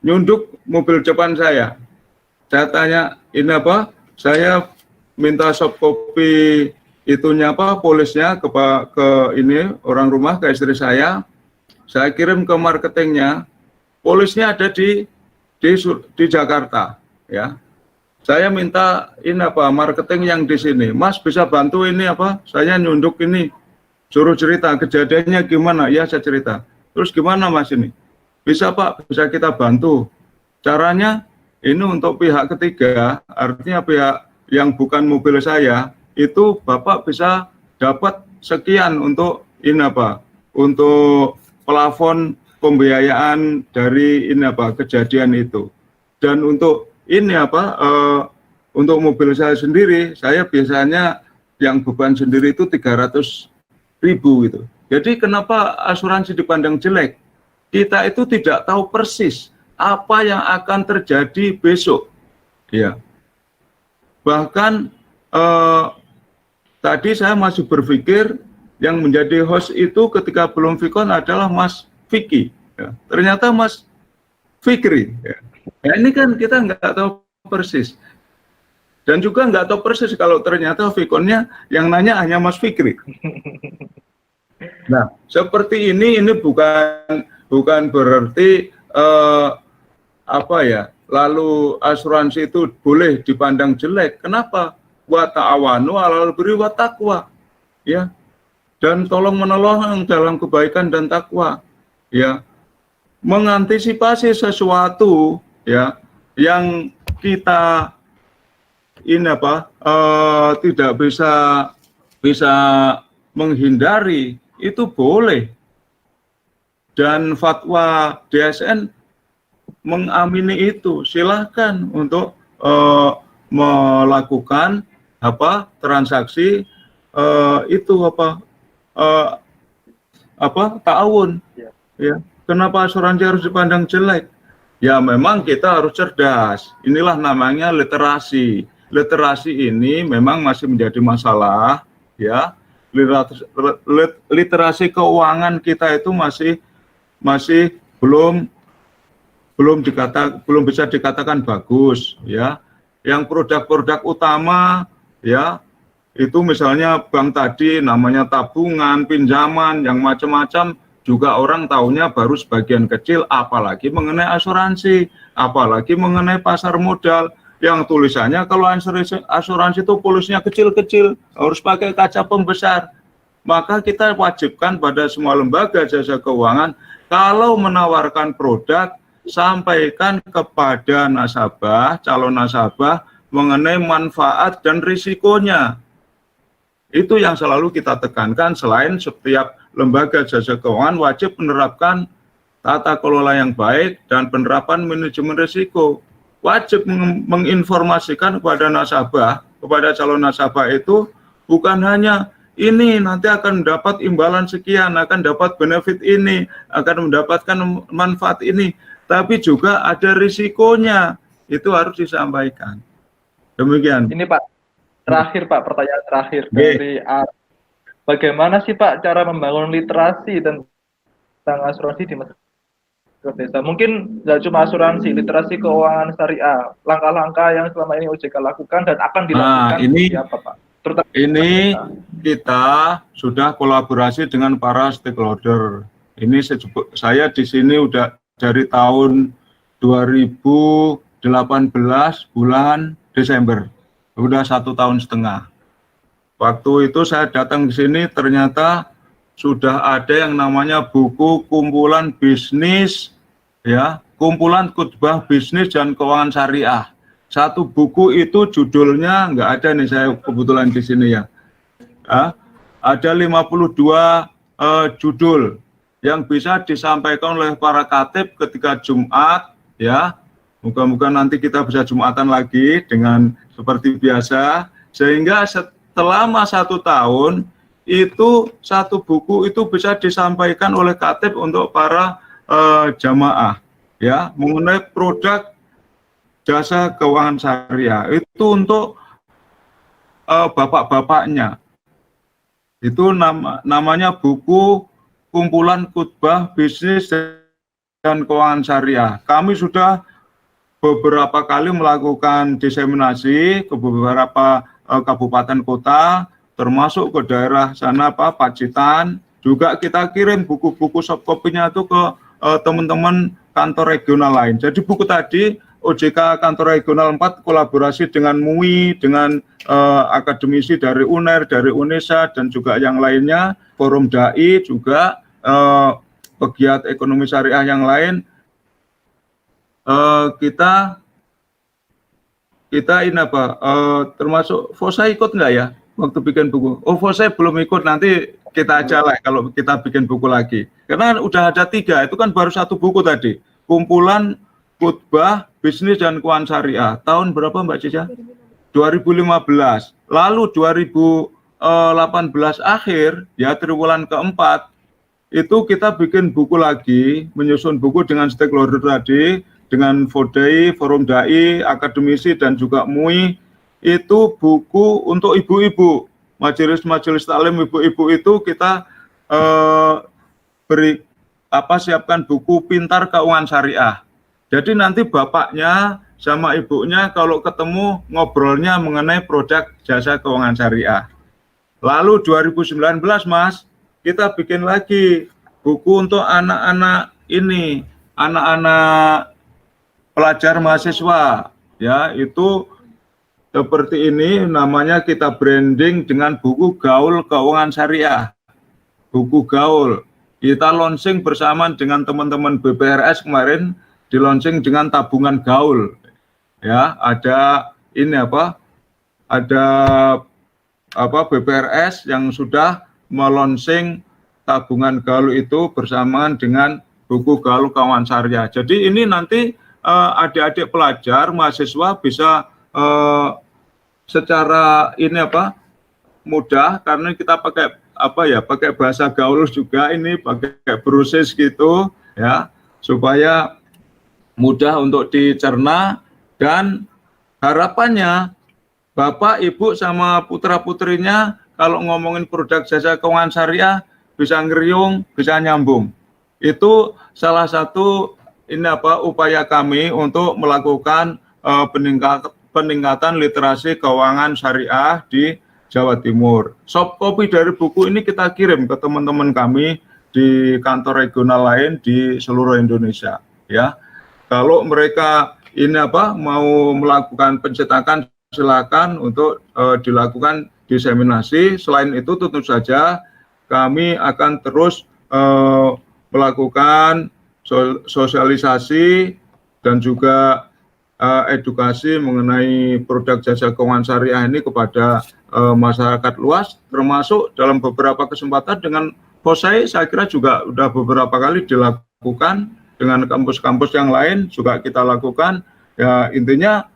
nyunduk mobil depan saya. Saya tanya, ini saya minta soft copy polisnya ke orang rumah, ke istri saya kirim ke marketingnya, polisnya ada di di Jakarta, ya. Saya minta ini apa marketing yang di sini, Mas bisa bantu ini apa? Saya nyunduk ini, suruh cerita kejadiannya gimana? Ya saya cerita. Terus gimana Mas ini? Bisa Pak, bisa kita bantu. Caranya ini untuk pihak ketiga, artinya pihak yang bukan mobil saya, itu Bapak bisa dapat sekian untuk ini apa? Untuk plafon pembiayaan dari ini apa kejadian itu. Dan untuk ini apa untuk mobil saya sendiri, saya biasanya yang beban sendiri itu 300.000 gitu. Jadi kenapa asuransi dipandang jelek? Kita itu tidak tahu persis apa yang akan terjadi besok. Ya. Bahkan tadi saya masih berpikir yang menjadi host itu ketika belum Vicon adalah Mas Vicky. Ya. Ternyata Mas Fikri. Ya. Nah, ini kan kita nggak tahu persis. Dan juga nggak tahu persis kalau ternyata Viconnya yang nanya hanya Mas Fikri. Nah, seperti ini bukan berarti apa ya, lalu asuransi itu boleh dipandang jelek. Kenapa? Wa ta'awanu 'alal birri wat taqwa. Ya. Dan tolong menolong dalam kebaikan dan takwa. Ya. Mengantisipasi sesuatu ya yang kita ini apa tidak bisa menghindari itu boleh, dan fatwa DSN mengamini itu. Silahkan untuk melakukan transaksi itu ta'awun. Ya. Kenapa asuransi harus dipandang jelek? Ya memang kita harus cerdas. Inilah namanya literasi. Literasi ini memang masih menjadi masalah, ya. Literasi keuangan kita itu masih belum bisa dikatakan bagus, ya. Yang produk-produk utama, ya, itu misalnya bank tadi namanya tabungan, pinjaman, yang macam-macam. Juga orang tahunya baru sebagian kecil, apalagi mengenai asuransi, apalagi mengenai pasar modal, yang tulisannya kalau asuransi itu polisnya kecil-kecil, harus pakai kaca pembesar. Maka kita wajibkan pada semua lembaga jasa keuangan, kalau menawarkan produk, sampaikan kepada nasabah, calon nasabah, mengenai manfaat dan risikonya. Itu yang selalu kita tekankan, selain setiap lembaga jasa keuangan wajib menerapkan tata kelola yang baik dan penerapan manajemen risiko. Wajib menginformasikan kepada nasabah, kepada calon nasabah itu bukan hanya ini nanti akan mendapat imbalan sekian, akan dapat benefit ini, akan mendapatkan manfaat ini, tapi juga ada risikonya. Itu harus disampaikan. Demikian. Ini Pak, terakhir Pak, pertanyaan terakhir dari bagaimana sih Pak cara membangun literasi tentang asuransi di masyarakat desa? Mungkin nggak cuma asuransi, literasi keuangan syariah, langkah-langkah yang selama ini OJK lakukan dan akan dilakukan seperti apa Pak? Terutama ini kita sudah kolaborasi dengan para stakeholder. Ini saya di sini udah dari tahun 2018 bulan Desember, udah 1,5 tahun. Waktu itu saya datang ke sini ternyata sudah ada yang namanya buku kumpulan bisnis, ya, kumpulan khutbah bisnis dan keuangan syariah. Satu buku itu judulnya nggak ada nih, saya kebetulan di sini ya. Ada 52 judul yang bisa disampaikan oleh para khatib ketika Jumat, ya. Moga-moga nanti kita bisa Jumatan lagi dengan seperti biasa, sehingga selama 1 tahun itu satu buku itu bisa disampaikan oleh khatib untuk para jamaah, ya, mengenai produk jasa keuangan syariah. Itu untuk bapak-bapaknya. Itu namanya buku kumpulan khutbah bisnis dan keuangan syariah. Kami sudah beberapa kali melakukan diseminasi ke beberapa kabupaten kota, termasuk ke daerah sana Pacitan. Juga kita kirim buku-buku soft copy-nya itu ke teman-teman kantor regional lain. Jadi buku tadi OJK kantor regional 4 kolaborasi dengan MUI, dengan akademisi dari UNER, dari UNESA, dan juga yang lainnya, Forum Dai juga, pegiat ekonomi syariah yang lain. Kita ini apa, termasuk FOSA ikut nggak ya waktu bikin buku? Oh, FOSA belum ikut, nanti kita aja lah kalau kita bikin buku lagi. Karena udah ada 3, itu kan baru 1 buku tadi. Kumpulan khutbah, bisnis dan keuangan syariah. Tahun berapa Mbak Cica? 2015. Lalu 2018 akhir, ya triwulan keempat, itu kita bikin buku lagi, menyusun buku dengan stakeholder tadi, dengan FODAI, Forum Dai, akademisi, dan juga MUI. Itu buku untuk ibu-ibu, majelis-majelis taklim ibu-ibu itu kita siapkan buku Pintar Keuangan Syariah. Jadi nanti bapaknya sama ibunya kalau ketemu ngobrolnya mengenai produk jasa keuangan syariah. Lalu 2019 Mas, kita bikin lagi buku untuk anak-anak ini, anak-anak pelajar mahasiswa, ya, itu seperti ini, namanya kita branding dengan buku Gaul Keuangan Syariah. Buku Gaul. Kita launching bersama dengan teman-teman BPRS kemarin, di launching dengan tabungan gaul. Ya, ada ini apa? Ada BPRS yang sudah melonsing tabungan gaul itu bersamaan dengan buku Gaul Keuangan Syariah. Jadi ini nanti adik-adik pelajar, mahasiswa bisa secara ini apa, mudah, karena kita pakai pakai bahasa gaul juga, ini pakai proses gitu ya, supaya mudah untuk dicerna, dan harapannya Bapak, Ibu sama putra-putrinya kalau ngomongin produk jasa keuangan syariah bisa ngeriung, bisa nyambung. Itu salah satu upaya kami untuk melakukan peningkatan literasi keuangan syariah di Jawa Timur. Soft copy dari buku ini kita kirim ke teman-teman kami di kantor regional lain di seluruh Indonesia. Ya, kalau mereka mau melakukan pencetakan, silakan untuk dilakukan diseminasi. Selain itu tentu saja kami akan terus melakukan sosialisasi dan juga edukasi mengenai produk jasa keuangan syariah ini kepada masyarakat luas, termasuk dalam beberapa kesempatan dengan FOSAI, saya kira juga sudah beberapa kali dilakukan, dengan kampus-kampus yang lain juga kita lakukan. Ya, intinya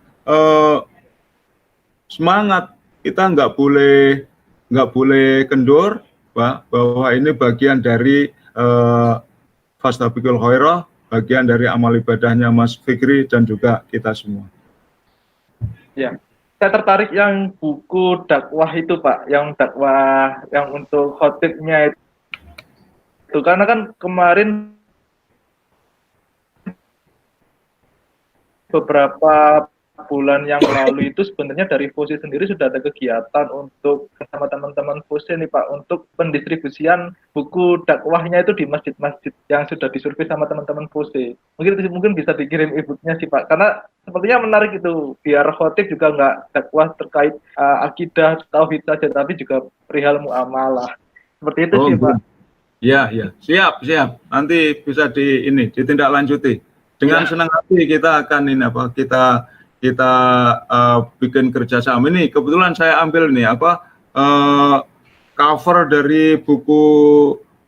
semangat, kita nggak boleh kendor, bahwa ini bagian dari Fastabiqul Khairah, bagian dari amal ibadahnya Mas Fikri dan juga kita semua. Ya, saya tertarik yang buku dakwah itu Pak, yang dakwah yang untuk khotibnya itu, karena kan kemarin beberapa bulan yang lalu itu sebenarnya dari FOSI sendiri sudah ada kegiatan untuk bersama teman-teman FOSI nih Pak, untuk pendistribusian buku dakwahnya itu di masjid-masjid yang sudah disurvei sama teman-teman FOSI. Mungkin bisa dikirim e-booknya sih Pak, karena sepertinya menarik itu, biar khotib juga nggak dakwah terkait akidah tauhid saja, tapi juga perihal muamalah. Seperti itu sih Pak. Ya, siap. Nanti bisa ditindaklanjuti. Dengan senang hati kita akan kita bikin kerjasama ini. Kebetulan saya ambil cover dari buku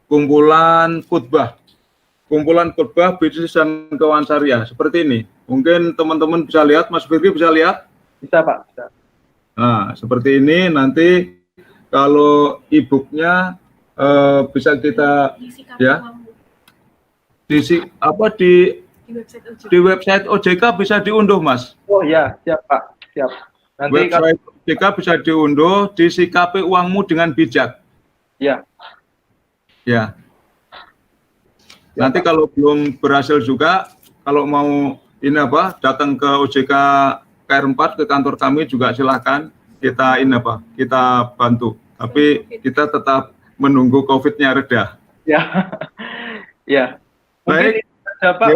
kumpulan khutbah bisnis dan keuangan syariah, seperti ini. Mungkin teman-teman bisa lihat, Mas Fikri bisa lihat? Bisa Pak, bisa. Nah, seperti ini. Nanti kalau e-booknya bisa kita di website OJK bisa diunduh, Mas. Oh ya, siap Pak, siap. Nanti website OJK bisa diunduh, disikapi uangmu dengan bijak. Ya. Nanti kalau belum berhasil juga, kalau mau datang ke OJK KR4 ke kantor kami juga silahkan, kita bantu. Tapi kita tetap menunggu COVID-nya reda. Ya. Baik. Mungkin Pak,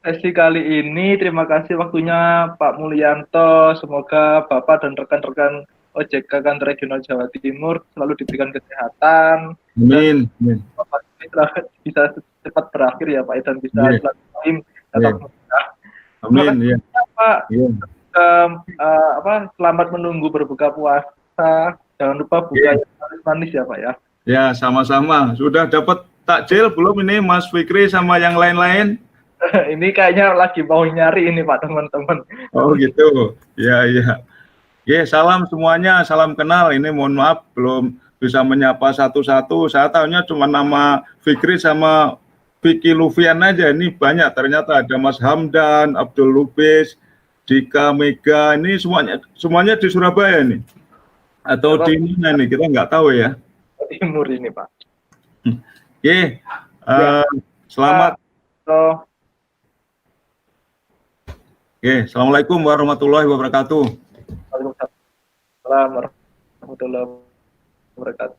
sesi kali ini. Terima kasih waktunya Pak Mulyanto. Semoga Bapak dan rekan-rekan OJK Kantor Regional Jawa Timur selalu diberikan kesehatan dan Amin. Amin. Bapak bisa cepat berakhir ya Pak dan bisa Iya. silaturahim Iya. tetap mudah. Terima Amin. kasih Iya. banyak, Pak. Iya. Selamat menunggu berbuka puasa. Jangan lupa buka Iya. yang manis-manis ya Pak ya. Ya, sama-sama. Sudah dapat takjil belum ini Mas Fikri sama yang lain-lain? Ini kayaknya lagi mau nyari ini Pak teman-teman. Oh gitu. Ya, ya. Ya, salam semuanya, salam kenal. Ini mohon maaf belum bisa menyapa satu-satu. Saya tahunya cuma nama Fikri sama Vicky Lufian aja. Ini banyak. Ternyata ada Mas Hamdan, Abdul Lubis, Dika, Mega. Ini semuanya di Surabaya nih. Atau di mana nih? Kita nggak tahu ya. Timur ini Pak. Oke, selamat. Oke, assalamualaikum warahmatullahi wabarakatuh. Waalaikumsalam warahmatullahi wabarakatuh.